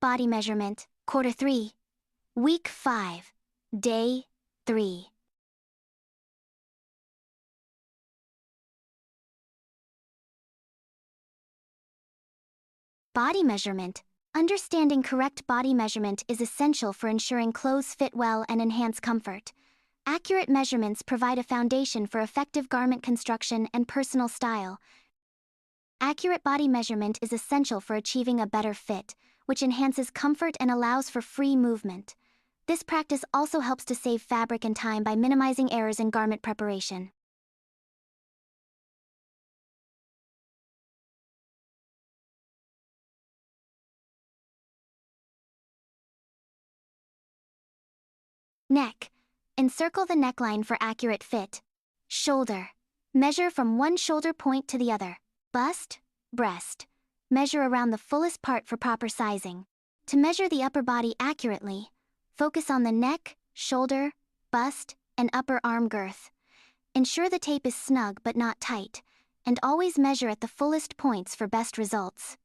Body measurement, quarter 3, week 5, day 3. Body measurement. Understanding correct body measurement is essential for ensuring clothes fit well and enhance comfort. Accurate measurements provide a foundation for effective garment construction and personal style. Accurate body measurement is essential for achieving a better fit, which enhances comfort and allows for free movement. This practice also helps to save fabric and time by minimizing errors in garment preparation. Neck. Encircle the neckline for accurate fit. Shoulder. Measure from one shoulder point to the other. Bust, breast. Measure around the fullest part for proper sizing. To measure the upper body accurately, focus on the neck, shoulder, bust, and upper arm girth. Ensure the tape is snug but not tight, and always measure at the fullest points for best results.